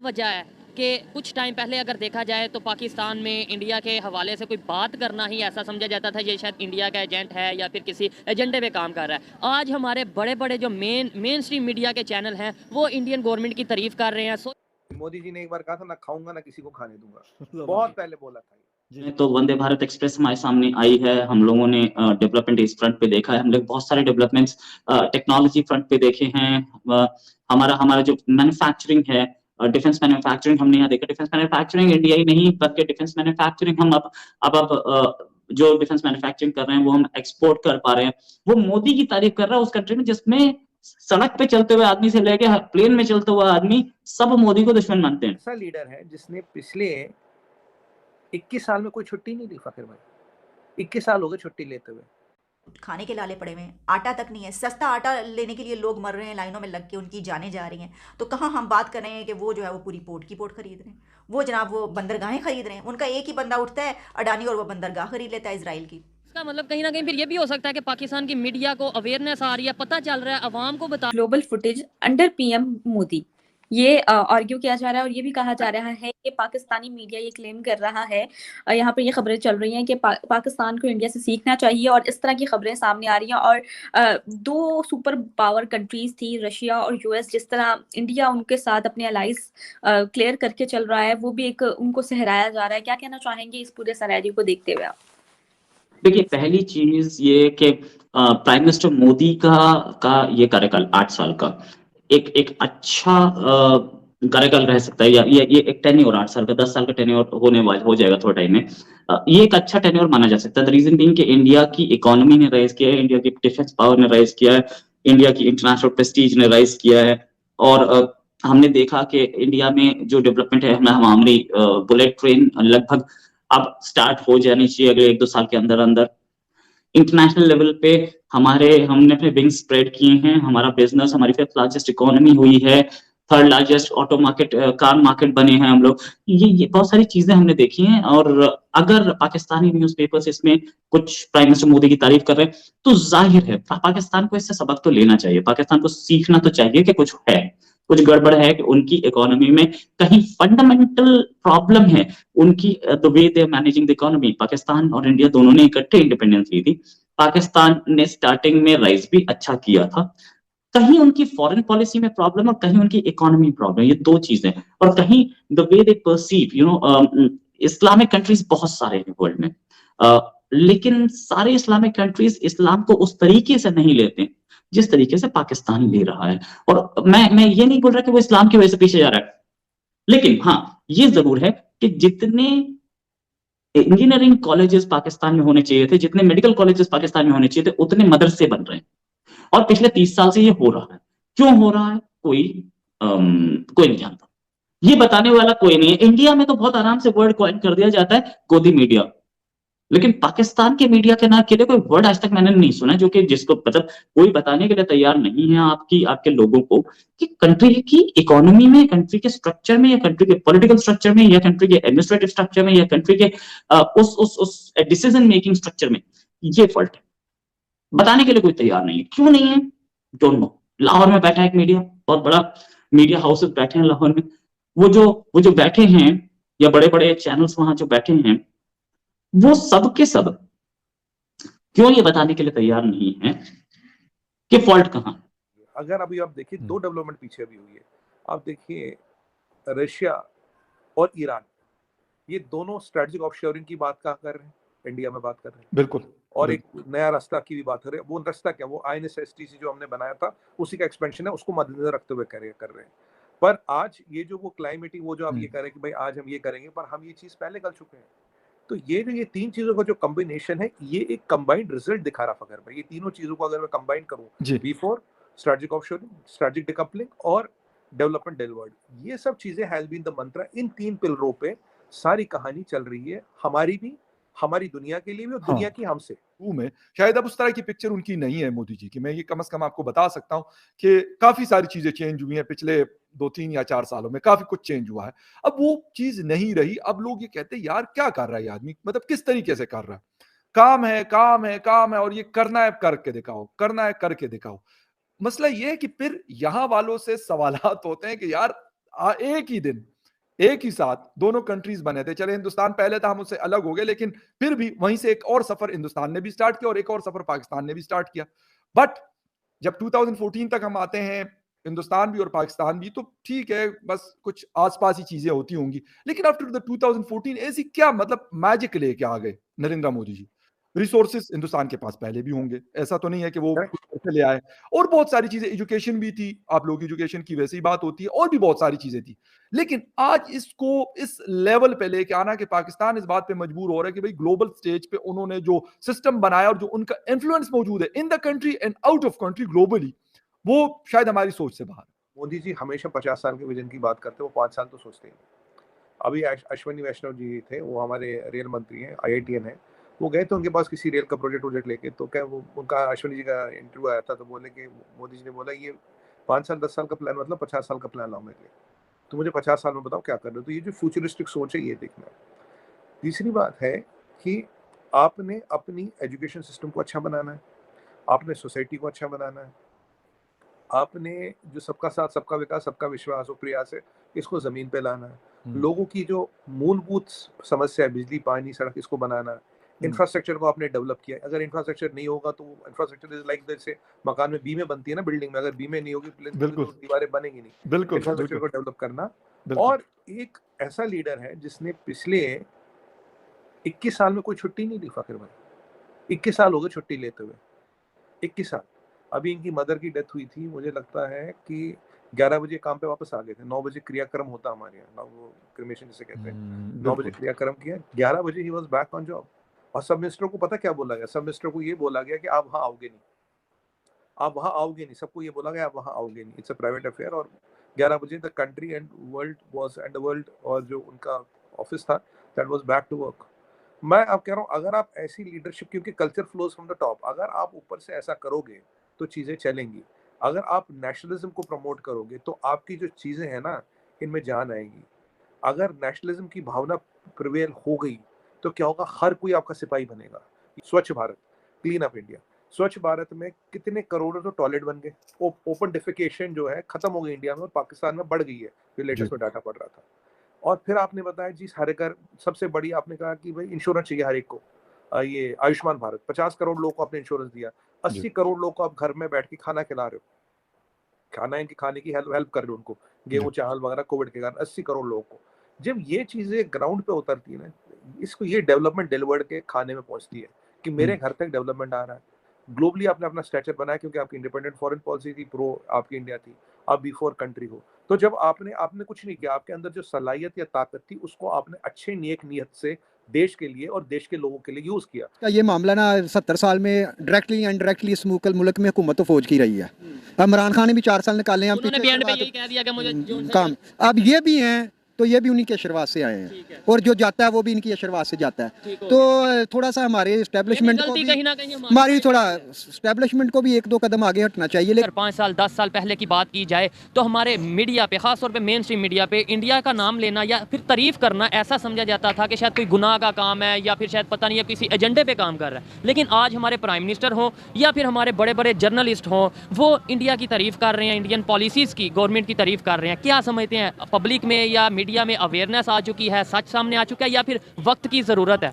वजह है कि कुछ टाइम पहले अगर देखा जाए तो पाकिस्तान में इंडिया के हवाले से कोई बात करना ही ऐसा समझा जाता था ये शायद इंडिया का एजेंट है या फिर किसी एजेंडे पे काम कर रहा है। आज हमारे बड़े बड़े जो मेन स्ट्रीम मीडिया के चैनल हैं वो इंडियन गवर्नमेंट की तारीफ कर रहे हैं। मोदी जी ने एक बार कहा था, ना खाऊंगा ना किसी को खाने दूंगा, बहुत पहले बोला था। तो वंदे भारत एक्सप्रेस हमारे सामने आई है। हम लोगों ने डेवलपमेंट इस फ्रंट पे देखा है। हम लोग बहुत सारे डेवलपमेंट्स टेक्नोलॉजी फ्रंट पे देखे हैं। हमारा हमारा जो मैन्युफैक्चरिंग है, डिफेंस मैन्युफैक्चरिंग हमने यहाँ देखा। डिफेंस मैन्युफैक्चरिंग इंडिया ही नहीं बल्कि डिफेंस मैन्युफैक्चरिंग हम अब जो डिफेंस मैन्युफैक्चरिंग कर रहे हैं वो हम एक्सपोर्ट कर पा रहे हैं। वो मोदी की तारीफ कर रहा है उस कंट्री में जिसमें सड़क पे चलते हुए आदमी से लेके प्लेन में चलते हुए आदमी सब मोदी को दुश्मन मानते हैं। ऐसा लीडर है जिसने पिछले 21 साल में कोई छुट्टी नहीं ली। फकीर भाई 21 साल हो गए छुट्टी लेते हुए। खाने के लाले पड़े हुए हैं, आटा तक नहीं है। सस्ता आटा लेने के लिए लोग मर रहे हैं, लाइनों में लग के उनकी जानें जा रही हैं। तो कहाँ हम बात कर रहे हैं कि वो जो है वो पूरी पोर्ट की पोर्ट खरीद रहे हैं, वो जनाब वो बंदरगाहें खरीद रहे हैं। उनका एक ही बंदा उठता है अडानी और वो बंदरगाह खरीद लेता है इजराइल की। इसका मतलब कहीं ना कहीं फिर ये भी हो सकता है कि पाकिस्तान की मीडिया को अवेयरनेस आ रही है, पता चल रहा है, अवाम को बता। Global footage under PM Modi ये आर्ग्यू किया जा रहा है और ये भी कहा जा रहा है कि पाकिस्तानी मीडिया ये क्लेम कर रहा है, यहाँ पे ये खबरें चल रही हैं कि पाकिस्तान को इंडिया से सीखना चाहिए और इस तरह की खबरें सामने आ रही हैं। और दो सुपर पावर कंट्रीज थी रशिया और यूएस, जिस तरह इंडिया उनके साथ अपने अलाइज क्लियर करके चल रहा है वो भी एक उनको सहराया जा रहा है। क्या कहना चाहेंगे इस पूरे सिनेरियो को देखते हुए आप? देखिए, पहली चीज ये कि प्राइम मिनिस्टर मोदी का ये कार्यकाल 8 साल का एक अच्छा कार्यकाल रह सकता है। या ये एक टेन्योर 8 साल का 10 साल का टेन्योर हो जाएगा थोड़ा टाइम में। ये एक अच्छा टेन्योर माना जा सकता है। द रीजन बीइंग कि इंडिया की इकोनॉमी ने राइज किया है, इंडिया की डिफेंस पावर ने राइज किया है, इंडिया की इंटरनेशनल प्रेस्टीज ने राइज किया है। और हमने देखा कि इंडिया में जो डेवलपमेंट है, हमारी बुलेट ट्रेन लगभग अब स्टार्ट हो जानी चाहिए अगले 1-2 साल के अंदर अंदर। इंटरनेशनल लेवल पे हमने अपने विंग स्प्रेड किए हैं। हमारा बिजनेस, हमारी 5th लार्जेस्ट इकोनॉमी हुई है, 3rd largest auto market, car market बने हैं हम लोग। ये बहुत सारी चीजें हमने देखी हैं। और अगर पाकिस्तानी न्यूज़पेपर्स इसमें कुछ प्राइम मिनिस्टर मोदी की तारीफ कर रहे हैं तो जाहिर है पाकिस्तान को इससे सबक तो लेना चाहिए। पाकिस्तान को सीखना तो चाहिए कि कुछ है, कुछ गड़बड़ है, कि उनकी इकोनॉमी में कहीं फंडामेंटल प्रॉब्लम है। उनकी the way they managing the economy. Pakistan और इंडिया दोनों ने इकट्ठे इंडिपेंडेंस ली थी। पाकिस्तान ने स्टार्टिंग में राइज भी अच्छा किया था। कहीं उनकी फॉरेन पॉलिसी में प्रॉब्लम और कहीं उनकी इकोनॉमी प्रॉब्लम, ये दो चीजें। और कहीं the way they perceive Islamic countries बहुत सारे हैं वर्ल्ड में, लेकिन सारे इस्लामिक कंट्रीज इस्लाम को उस तरीके से नहीं लेते जिस तरीके से पाकिस्तान ले रहा है। और मैं ये नहीं बोल रहा कि वो इस्लाम की वजह से पीछे जा रहा है, लेकिन हाँ ये जरूर है कि जितने इंजीनियरिंग कॉलेजेस पाकिस्तान में होने चाहिए थे, जितने मेडिकल कॉलेजेस पाकिस्तान में होने चाहिए थे, उतने मदरसे बन रहे हैं। और पिछले 30 साल से ये हो रहा है। क्यों हो रहा है कोई नहीं जानता, ये बताने वाला कोई नहीं है। इंडिया में तो बहुत आराम से वर्ड कॉइन कर दिया जाता है गोदी मीडिया, लेकिन पाकिस्तान के मीडिया के नाम के लिए कोई वर्ड आज तक मैंने नहीं सुना जो कि जिसको मतलब कोई बताने के लिए तैयार नहीं है आपके लोगों को कि कंट्री की इकोनॉमी में, कंट्री के स्ट्रक्चर में, या कंट्री के पॉलिटिकल स्ट्रक्चर में, या कंट्री के एडमिनिस्ट्रेटिव स्ट्रक्चर में, या कंट्री के उस डिसीजन मेकिंग स्ट्रक्चर में ये फॉल्ट है। बताने के लिए कोई तैयार नहीं है। क्यों नहीं है? Don't know. लाहौर में बैठा एक मीडिया, बहुत बड़ा मीडिया हाउसेस बैठे हैं लाहौर में, वो जो बैठे हैं, या बड़े बड़े चैनल्स वहां जो बैठे हैं, वो सब के सब क्यों ये बताने के लिए तैयार नहीं है कि फॉल्ट कहां। अगर अभी आप देखिए दो डेवलपमेंट पीछे भी हुई है। आप देखिए रशिया और ईरान, ये दोनों स्ट्रेटेजिक ऑफशोरिंग की बात कर रहे हैं, इंडिया में बात कर रहे हैं। बिल्कुल। और एक नया रास्ता की भी बात कर रहे हैं। वो रास्ता क्या, वो INSSTC जो हमने बनाया था उसी का एक्सपेंशन है, उसको मद्देनजर रखते हुए कर रहे हैं। पर आज ये जो वो क्लाइमेट, वो जो आप ये कह रहे हैं कि भाई आज हम ये करेंगे, पर हम ये चीज पहले कर चुके हैं। तो ये तीन चीजों का जो कॉम्बिनेशन है, ये एक कंबाइंड रिजल्ट दिखा रहा फकर भाई। ये तीनों चीजों को अगर मैं कंबाइन करूं, B4 strategic offshoring, strategic decoupling और डेवलपमेंट डिलीवर्ड, ये सब चीजें हैज बीन द मंत्रा। इन 3 पिलरों पे सारी कहानी चल रही है, हमारी भी, हमारी दुनिया के लिए भी, और दुनिया की हमसे। में शायद अब उस तरह की पिक्चर उनकी नहीं है मोदी जी की। मैं ये कम से कम आपको बता सकता हूं कि काफी सारी चीजें चेंज हुई हैं पिछले 2-3 या 4 सालों में, काफी कुछ चेंज हुआ है। अब वो चीज नहीं रही। अब लोग ये कहते हैं यार क्या कर रहा है ये आदमी, मतलब किस तरीके से कर रहा है, काम है काम है काम है, और ये करना है करके दिखाओ, करना है करके दिखाओ। मसला ये है कि फिर यहां वालों से सवालात होते हैं कि यार एक ही दिन एक ही साथ दोनों कंट्रीज बने थे। चले हिंदुस्तान पहले था, हम उससे अलग हो गए, लेकिन फिर भी वहीं से एक और सफर हिंदुस्तान ने भी स्टार्ट किया और एक और सफर पाकिस्तान ने भी स्टार्ट किया। बट जब 2014 तक हम आते हैं, हिंदुस्तान भी और पाकिस्तान भी, तो ठीक है, बस कुछ आसपास ही चीजें होती होंगी। लेकिन आफ्टर द 2014 ऐसी क्या मतलब मैजिक लेके आ गए नरेंद्र मोदी जी? रिसोर्सेस हिंदुस्तान के पास पहले भी होंगे, ऐसा तो नहीं है कि वो Correct. खुद से ले आए। और बहुत सारी चीजें, एजुकेशन भी थी, आप लोग एजुकेशन की वैसे ही बात होती है, और भी बहुत सारी चीजें थी। लेकिन आज इसको इस लेवल पे लेके आना कि पाकिस्तान इस बात पे मजबूर हो रहा है कि भाई ग्लोबल स्टेज पे उन्होंने जो सिस्टम बनाया और जो उनका इन्फ्लुएंस मौजूद है in the country and out of country globally, वो शायद हमारी सोच से बाहर। मोदी जी हमेशा 50 साल के विजन की बात करते हैं, वो 5 साल तो सोचते ही नहीं। अभी अश्विनी वैष्णव जी थे, वो हमारे रेल मंत्री हैं, IITN है, वो गए थे उनके पास किसी रेल का प्रोजेक्ट लेके, तो क्या वो उनका अश्विनी जी का इंटरव्यू आया था, तो बोले कि मोदी जी ने बोला ये 5 साल 10 साल का प्लान मतलब 50 साल का प्लान लाओ मेरे लिए, तो मुझे 50 साल में बताओ क्या कर रहे हो। तो ये जो फ्यूचरिस्टिक सोच है ये देखना है। तीसरी बात है कि आपने अपनी एजुकेशन सिस्टम को अच्छा बनाना है, आपने सोसाइटी को अच्छा बनाना है, आपने जो सबका साथ सबका विकास सबका विश्वास और प्रयास है इसको जमीन पे लाना है। लोगों की जो मूलभूत समस्या है, बिजली पानी सड़क, इसको बनाना है। इंफ्रास्ट्रक्चर को आपने डेवलप किया। अगर इंफ्रास्ट्रक्चर नहीं होगा तो इंफ्रास्ट्रक्चर इज लाइक जैसे मकान में बीमें बनती है ना, बिल्डिंग में, अगर बीमें नहीं होगी तो दीवारें बनेंगी नहीं। बिल्कुल इंफ्रास्ट्रक्चर को डेवलप करना। बिल्कुल। और एक ऐसा लीडर है जिसने पिछले 21 साल में कोई छुट्टी नहीं ली फाकिर भाई। 21 साल हो गए छुट्टी लेते हुए, 21 साल। अभी इनकी मदर की डेथ हुई थी, मुझे लगता है कि 11 बजे काम पे वापस आ गए थे। 9 बजे क्रियाक्रम होता हमारे यहाँ, वो क्रिमेशन जिसे कहते हैं, 9 बजे क्रियाक्रम किया, 11 बजे he was back on job. और सब मिनिस्टर को पता क्या बोला गया? सब मिनिस्टर को ये बोला गया कि आप वहाँ आओगे नहीं, आप वहाँ आओगे नहीं। सबको ये बोला गया आप वहाँ आओगे नहीं, इट्स अ प्राइवेट अफेयर। और 11 बजे the country and world was and the world, और जो उनका ऑफिस था that was back to work. मैं अब कह रहा हूँ, अगर आप ऐसी लीडरशिप, क्योंकि culture flows from the top, अगर आप ऊपर से ऐसा करोगे तो चीजें चलेंगी। अगर आप नेशनलिज्म को प्रमोट करोगे तो आपकी जो चीजें हैं ना, इनमें जान आएगी। अगर नेशनलिज्म की भावना प्रिवेल हो गई तो क्या होगा? हर कोई आपका सिपाही बनेगा। स्वच्छ भारत, क्लीन अप इंडिया, स्वच्छ भारत में कितने करोड़ों तो टॉयलेट बन गए। ओपन डिफिकेशन जो है खत्म हो गई इंडिया में, और पाकिस्तान में बढ़ गई है, जो लेटेस्ट में डाटा पड़ रहा था। और फिर आपने बताया जी हर घर, सबसे बड़ी आपने कहा कि भाई इंश्योरेंस चाहिए हर एक को। ये आयुष्मान भारत, 50 करोड़ लोगों को आपने इंश्योरेंस दिया। 80 करोड़ लोगों को आप घर में बैठ के खाना खिला रहे हो, खाने की हेल्प कर रहे हो उनको, गेहूं चावल वगैरह कोविड के कारण 80 करोड़ लोगों को। जब ये चीजें ग्राउंड पे उतरती है ना, इसको ये डेवलपमेंट डिलीवर्ड के खाने में पहुंचती है कि मेरे घर तक डेवलपमेंट आ रहा है। ग्लोबली आपने अपना स्टेचर बनाया क्योंकि आपकी इंडिपेंडेंट फॉरेन पॉलिसी थी, प्रो आपकी इंडिया थी, आप B4 कंट्री हो। तो जब आपने कुछ नहीं किया, आपके अंदर जो सलाहियत या ताकत थी उसको आपने अच्छे नेक नियत से देश के लिए और देश के लोगों के लिए यूज किया। ये मामला ना 70 साल में डायरेक्टली इनडायरेक्टली इस मुल्क में हुकूमत तो फौज की रही है। इमरान खान ने भी 4 साल निकाले हैं, उन्होंने बयान पे यही कह दिया कि मुझे जून से काम। अब ये भी हैं तो ये भी उन्हीं के आशीर्वाद से आए हैं, और जो जाता है वो भी इनकी आशीर्वाद से जाता है। तो थोड़ा सा हमारे एस्टेब्लिशमेंट को भी, कहीं ना कहीं हमारी थोड़ा एस्टेब्लिशमेंट को भी 1-2 कदम आगे हटना चाहिए। अगर 5 साल 10 साल पहले की बात की जाए तो हमारे मीडिया पे, खासतौर पे मेन स्ट्रीम मीडिया पे, इंडिया का नाम लेना या फिर तारीफ करना ऐसा समझा जाता था कि शायद कोई गुनाह का काम है, या फिर शायद पता नहीं है किसी एजेंडे पे काम कर रहा है। लेकिन आज हमारे प्राइम मिनिस्टर हों या फिर हमारे बड़े बड़े जर्नलिस्ट हों, वो इंडिया की तारीफ कर रहे हैं, इंडियन पॉलिसीज़ की, गवर्नमेंट की तारीफ कर रहे हैं। क्या समझते हैं, पब्लिक में या मीडिया में अवेयरनेस आ चुकी है, सच सामने आ चुका है, या फिर वक्त की ज़रूरत है?